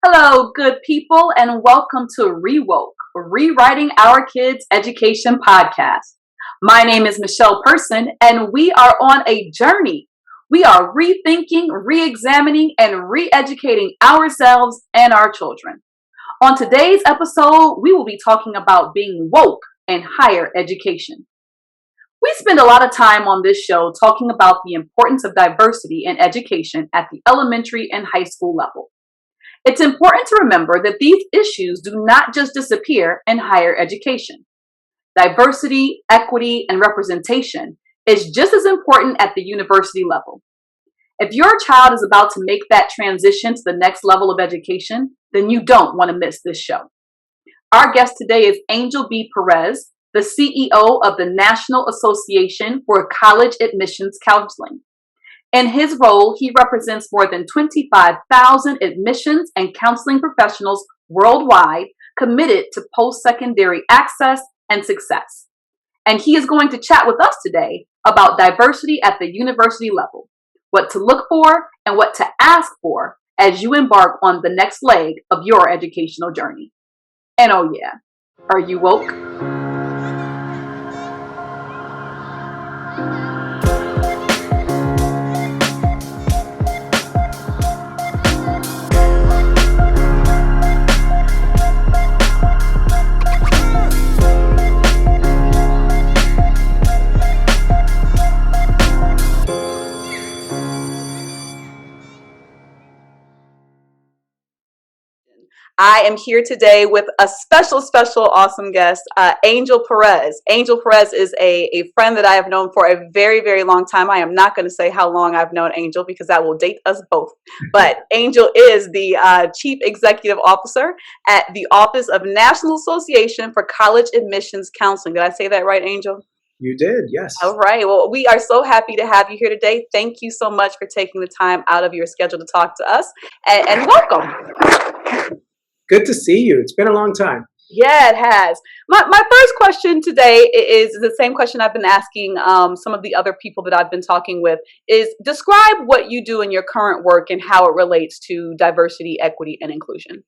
Hello, good people, and welcome to Rewoke, Rewriting Our Kids' Education podcast. My name is Michelle Person, and we are on a journey. We are rethinking, re-examining, and re-educating ourselves and our children. On today's episode, we will be talking about being woke in higher education. We spend a lot of time on this show talking about the importance of diversity in education at the elementary and high school level. It's important to remember that these issues do not just disappear in higher education. Diversity, equity, and representation is just as important at the university level. If your child is about to make that transition to the next level of education, then you don't want to miss this show. Our guest today is Angel B. Perez, the CEO of the National Association for College Admissions Counseling. In his role, he represents more than 25,000 admissions and counseling professionals worldwide committed to post-secondary access and success. And he is going to chat with us today about diversity at the university level, what to look for and what to ask for as you embark on the next leg of your educational journey. And oh yeah, are you woke? I am here today with a special, awesome guest, Angel Perez. Angel Perez is a friend that I have known for a very, very long time. I am not going to say how long I've known Angel because that will date us both. But Angel is the Chief Executive Officer at the Office of National Association for College Admissions Counseling. Did I say that right, Angel? You did, yes. All right. Well, we are so happy to have you here today. Thank you so much for taking the time out of your schedule to talk to us, and welcome. Good to see you. It's been a long time. Yeah, it has. My first question today is the same question I've been asking some of the other people that I've been talking with, is describe what you do in your current work and how it relates to diversity, equity, and inclusion.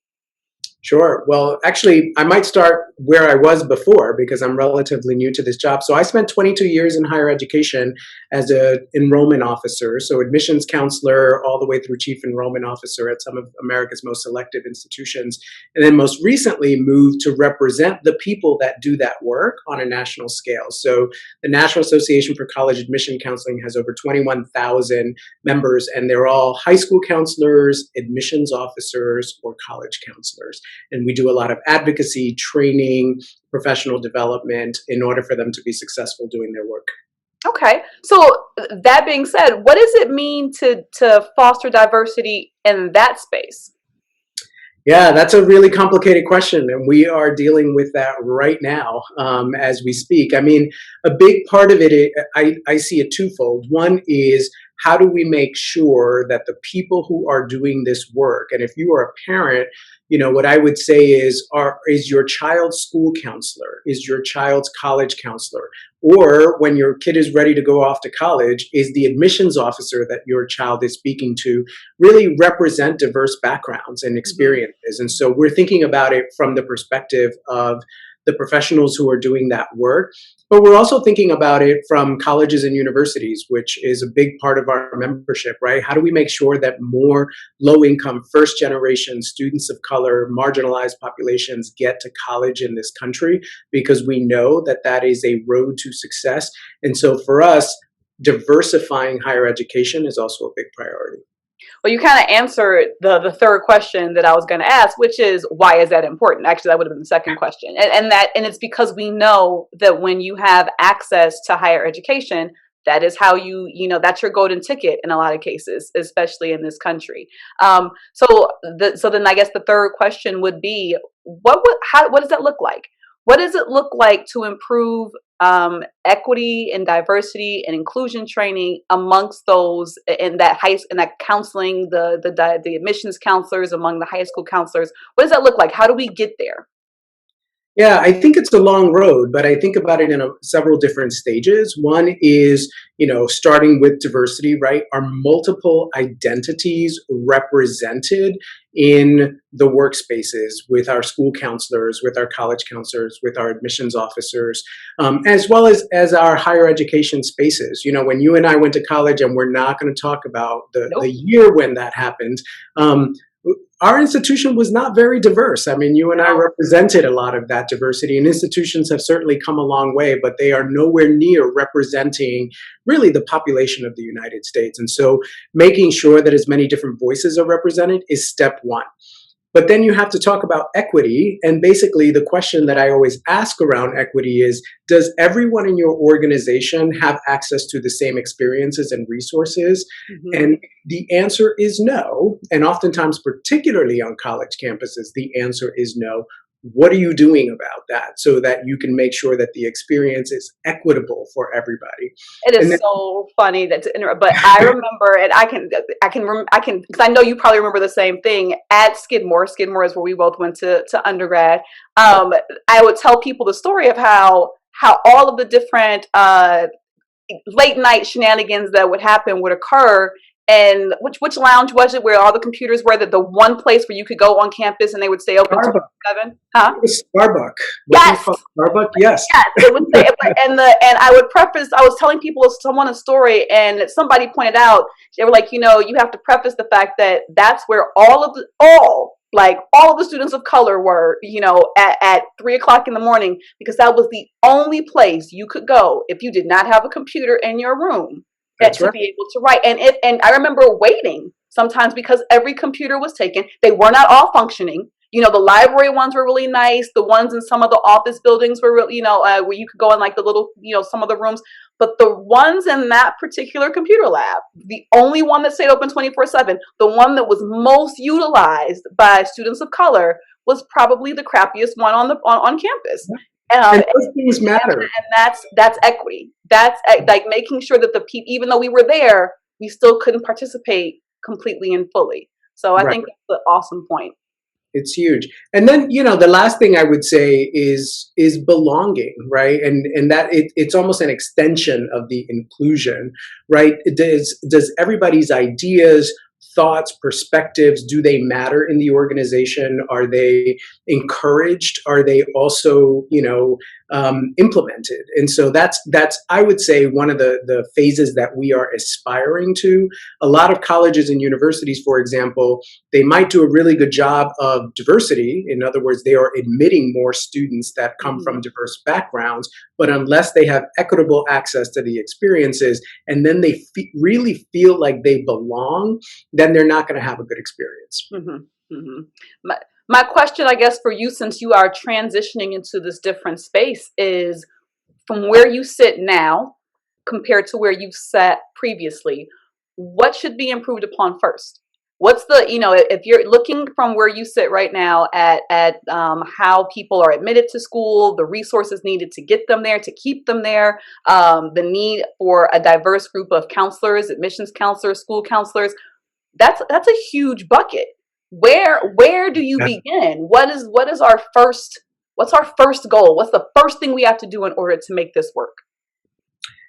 Sure. Well, actually, I might start where I was before because I'm relatively new to this job. So I spent 22 years in higher education as an enrollment officer, so admissions counselor all the way through chief enrollment officer at some of America's most selective institutions. And then most recently moved to represent the people that do that work on a national scale. So the National Association for College Admission Counseling has over 21,000 members, and they're all high school counselors, admissions officers, or college counselors. And we do a lot of advocacy, training, professional development in order for them to be successful doing their work. Okay. So that being said, what does it mean to foster diversity in that space? Yeah, that's a really complicated question, and we are dealing with that right now as we speak. I mean, a big part of it, I see it twofold. One is, how do we make sure that the people who are doing this work, and if you are a parent, you know, what I would say is your child's school counselor, is your child's college counselor, or when your kid is ready to go off to college, is the admissions officer that your child is speaking to really represent diverse backgrounds and experiences. And so we're thinking about it from the perspective of the professionals who are doing that work. But we're also thinking about it from colleges and universities, which is a big part of our membership, right? How do we make sure that more low-income, first-generation students of color, marginalized populations get to college in this country? Because we know that that is a road to success. And so for us, diversifying higher education is also a big priority. Well, you kind of answered the third question that I was going to ask, which is, why is that important? Actually, that would have been the second question. And it's because we know that when you have access to higher education, that is how that's your golden ticket in a lot of cases, especially in this country. So then I guess the third question would be, what does that look like? What does it look like to improve equity and diversity and inclusion training amongst those in that counseling, the admissions counselors, among the high school counselors? What does that look like? How do we get there? Yeah, I think it's a long road, but I think about it in several different stages. One is, starting with diversity, right? Are multiple identities represented in the workspaces with our school counselors, with our college counselors, with our admissions officers, as well as our higher education spaces? When you and I went to college, and we're not going to talk about the Nope. year when that happened. Um, our institution was not very diverse. I mean, you and I No. represented a lot of that diversity, and institutions have certainly come a long way, but they are nowhere near representing really the population of the United States. And so making sure that as many different voices are represented is step one. But then you have to talk about equity. And basically, the question that I always ask around equity is, does everyone in your organization have access to the same experiences and resources? Hmm. And the answer is no. And oftentimes, particularly on college campuses, the answer is no. What are you doing about that so that you can make sure that the experience is equitable for everybody? It And is so funny that to interrupt, but I remember, and because I know you probably remember the same thing at Skidmore. Skidmore is where we both went to undergrad. I would tell people the story of how all of the different late night shenanigans that would happen would occur. And which lounge was it where all the computers were? That the one place where you could go on campus and they would stay open Starbucks. 24/7? Huh? It was Starbuck. Wasn't it Yes. called Starbuck? Yes. Yes, it was, and I would preface. I was telling someone a story, and somebody pointed out they were like, you have to preface the fact that that's where all of the students of color were, at 3 o'clock in the morning, because that was the only place you could go if you did not have a computer in your room That's to right. be able to write. And I remember waiting sometimes because every computer was taken. They were not all functioning. The library ones were really nice. The ones in some of the office buildings were really, where you could go in like the little, some of the rooms. But the ones in that particular computer lab, the only one that stayed open 24/7, the one that was most utilized by students of color, was probably the crappiest one on campus. And those things matter. And that's equity. That's like making sure that the people, even though we were there, we still couldn't participate completely and fully. So I Right. think that's an awesome point. It's huge. And then, the last thing I would say is belonging, right? And that it's almost an extension of the inclusion, right? Does everybody's ideas, thoughts, perspectives, do they matter in the organization? Are they encouraged? Are they also, implemented? And so that's I would say one of the phases that we are aspiring to. A lot of colleges and universities, for example, they might do a really good job of diversity. In other words, they are admitting more students that come Mhm. from diverse backgrounds, but unless they have equitable access to the experiences, and then they really feel like they belong, then they're not going to have a good experience. Hmm. Hmm. My question, I guess, for you, since you are transitioning into this different space, is from where you sit now compared to where you sat previously, what should be improved upon first? What's if you're looking from where you sit right now at how people are admitted to school, the resources needed to get them there, to keep them there, the need for a diverse group of counselors, admissions counselors, school counselors, that's a huge bucket. Where do you begin? What is our first what's our first goal? What's the first thing we have to do in order to make this work?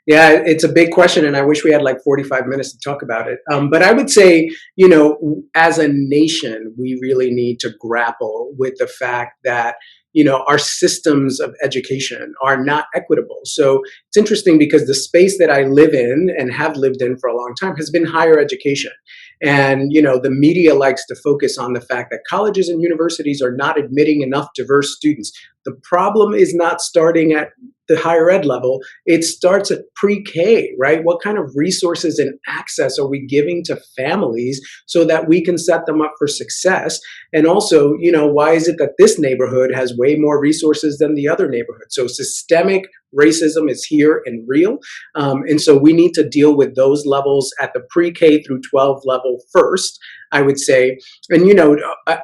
Yeah, it's a big question, and I wish we had like 45 minutes to talk about it. But I would say, as a nation, we really need to grapple with the fact that, our systems of education are not equitable. So it's interesting because the space that I live in and have lived in for a long time has been higher education. And, the media likes to focus on the fact that colleges and universities are not admitting enough diverse students. The problem is not starting at the higher ed level. It starts at pre-K, right? What kind of resources and access are we giving to families so that we can set them up for success? And also, why is it that this neighborhood has way more resources than the other neighborhood? So systemic racism is here and real. And so we need to deal with those levels at the pre-K through 12 level first, I would say. And,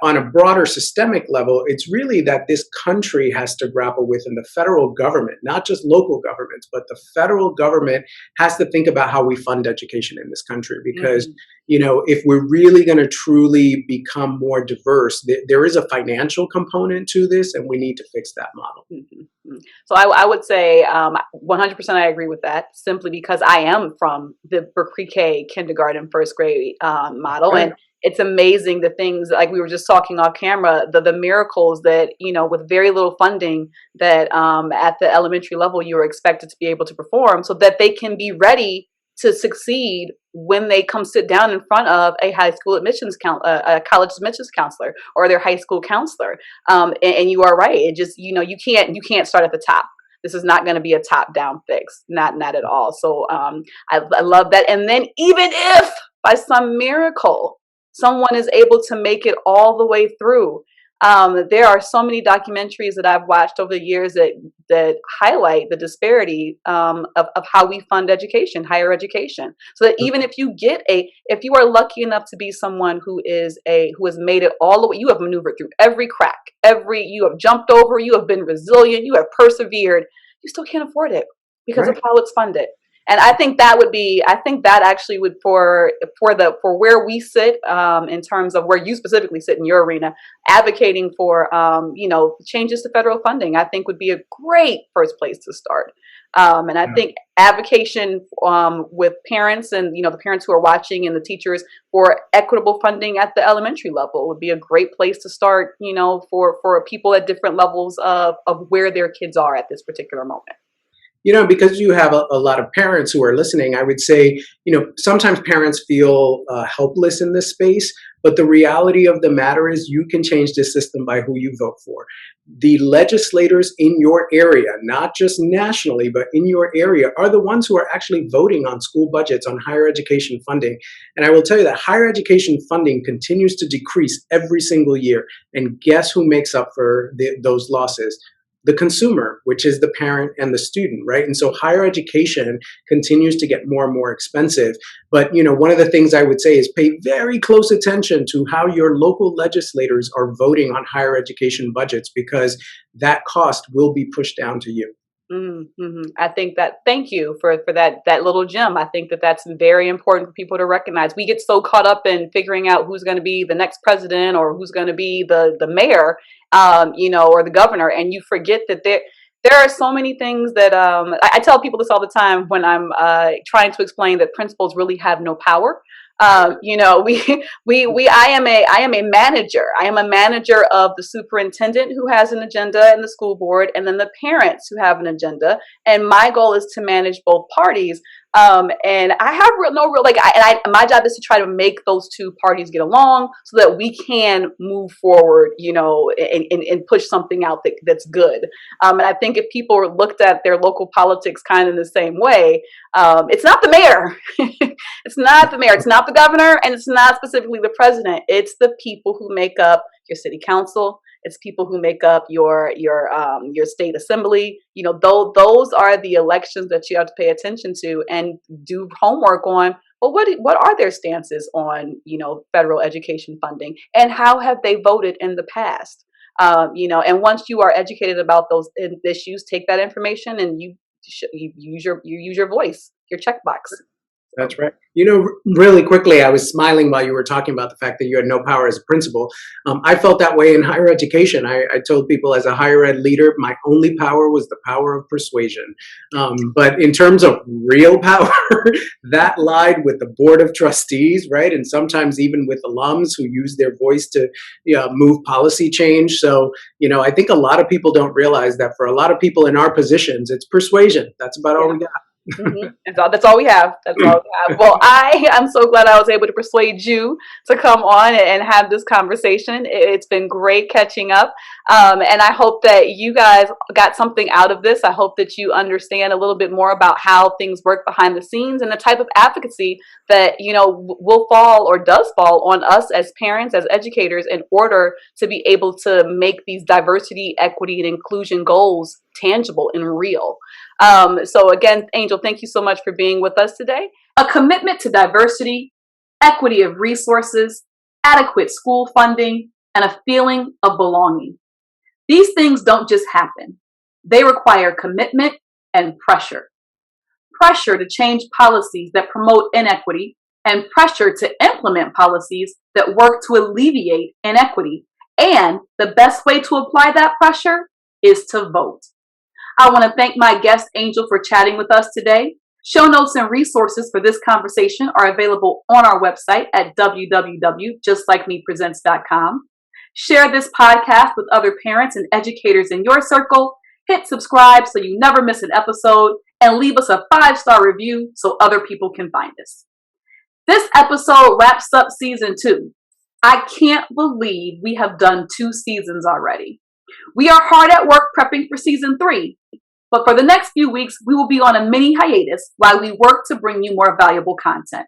on a broader systemic level, it's really that this country has to grapple with, and the federal government, not just local governments, but the federal government has to think about how we fund education in this country. Because, Mhm. if we're really going to truly become more diverse, there is a financial component to this, and we need to fix that model. Mm-hmm. So I would say 100% I agree with that, simply because I am from the pre-K, kindergarten, first grade model. Okay. And it's amazing the things, like we were just talking off camera, the miracles that, with very little funding, that at the elementary level you are expected to be able to perform so that they can be ready to succeed when they come sit down in front of a high school admissions a college admissions counselor or their high school counselor. And you are right. It just, you can't start at the top. This is not going to be a top down fix. Not at all. So I love that. And then even if by some miracle someone is able to make it all the way through, there are so many documentaries that I've watched over the years that highlight the disparity of how we fund education, higher education. So that even if you are lucky enough to be someone who has made it all the way, you have maneuvered through every crack, you have jumped over, you have been resilient, you have persevered, you still can't afford it because of Right. how it's funded. And I think that actually would, for where we sit, in terms of where you specifically sit in your arena, advocating for changes to federal funding, I think would be a great first place to start. And I Yeah. think advocation with parents and the parents who are watching and the teachers for equitable funding at the elementary level would be a great place to start. For people at different levels of where their kids are at this particular moment. Because you have a lot of parents who are listening, I would say, sometimes parents feel helpless in this space, but the reality of the matter is you can change this system by who you vote for. The legislators in your area, not just nationally, but in your area, are the ones who are actually voting on school budgets, on higher education funding. And I will tell you that higher education funding continues to decrease every single year. And guess who makes up for those losses? The consumer, which is the parent and the student, right? And so higher education continues to get more and more expensive. But one of the things I would say is pay very close attention to how your local legislators are voting on higher education budgets, because that cost will be pushed down to you. Mm-hmm. I think that, thank you for that little gem. I think that that's very important for people to recognize. We get so caught up in figuring out who's going to be the next president or who's going to be the mayor, or the governor, and you forget that there are so many things that I tell people this all the time when I'm trying to explain that principals really have no power. I am a manager. I am a manager of the superintendent who has an agenda and the school board, and then the parents who have an agenda. And my goal is to manage both parties. And I have no real my job is to try to make those two parties get along so that we can move forward, and push something out that's good. And I think if people looked at their local politics kind of in the same way, it's not the mayor. It's not the mayor, it's not the governor, and it's not specifically the president. It's the people who make up your city council. It's people who make up your state assembly. Those are the elections that you have to pay attention to and do homework on. Well, what are their stances on federal education funding, and how have they voted in the past? And once you are educated about those issues, take that information and you use your voice, your checkbox. That's right. Really quickly, I was smiling while you were talking about the fact that you had no power as a principal. I felt that way in higher education. I told people as a higher ed leader, my only power was the power of persuasion. But in terms of real power, that lied with the board of trustees, right? And sometimes even with alums who use their voice to move policy change. So, I think a lot of people don't realize that for a lot of people in our positions, it's persuasion. That's about all we got. Mm-hmm. That's all we have. That's all we have. Well, I am so glad I was able to persuade you to come on and have this conversation. It's been great catching up. And I hope that you guys got something out of this. I hope that you understand a little bit more about how things work behind the scenes and the type of advocacy that, will fall or does fall on us as parents, as educators, in order to be able to make these diversity, equity, and inclusion goals tangible and real. So again, Angel, thank you so much for being with us today. A commitment to diversity, equity of resources, adequate school funding, and a feeling of belonging. These things don't just happen. They require commitment and pressure. Pressure to change policies that promote inequity, and pressure to implement policies that work to alleviate inequity. And the best way to apply that pressure is to vote. I want to thank my guest Angel for chatting with us today. Show notes and resources for this conversation are available on our website at www.justlikemepresents.com. Share this podcast with other parents and educators in your circle. Hit subscribe so you never miss an episode, and leave us a 5-star review so other people can find us. This episode wraps up season 2. I can't believe we have done 2 seasons already. We are hard at work prepping for season 3, but for the next few weeks, we will be on a mini hiatus while we work to bring you more valuable content.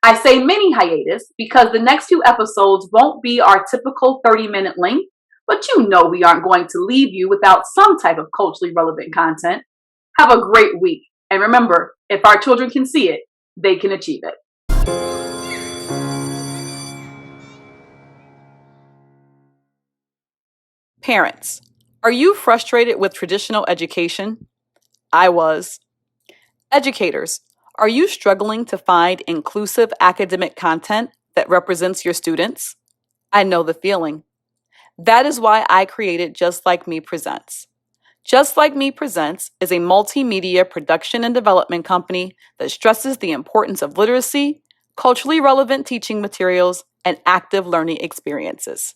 I say mini hiatus because the next few episodes won't be our typical 30-minute length, but you know we aren't going to leave you without some type of culturally relevant content. Have a great week, and remember, if our children can see it, they can achieve it. Parents, are you frustrated with traditional education? I was. Educators, are you struggling to find inclusive academic content that represents your students? I know the feeling. That is why I created Just Like Me Presents. Just Like Me Presents is a multimedia production and development company that stresses the importance of literacy, culturally relevant teaching materials, and active learning experiences.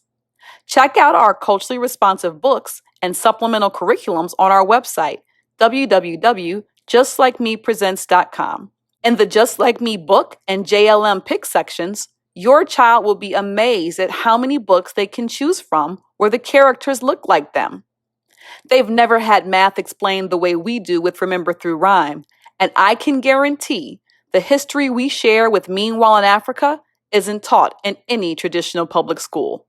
Check out our culturally responsive books and supplemental curriculums on our website, www.justlikemepresents.com. In the Just Like Me book and JLM pick sections, your child will be amazed at how many books they can choose from where the characters look like them. They've never had math explained the way we do with Remember Through Rhyme, and I can guarantee the history we share with Meanwhile in Africa isn't taught in any traditional public school.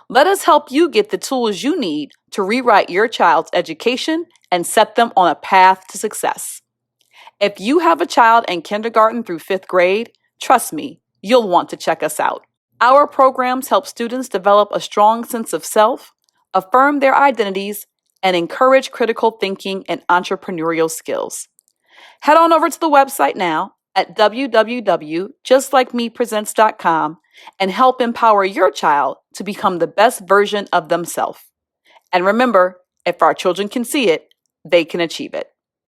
Let us help you get the tools you need to rewrite your child's education and set them on a path to success. If you have a child in kindergarten through 5th grade, trust me, you'll want to check us out. Our programs help students develop a strong sense of self, affirm their identities, and encourage critical thinking and entrepreneurial skills. Head on over to the website now at www.justlikemepresents.com and help empower your child to become the best version of themselves. And remember, if our children can see it, they can achieve it.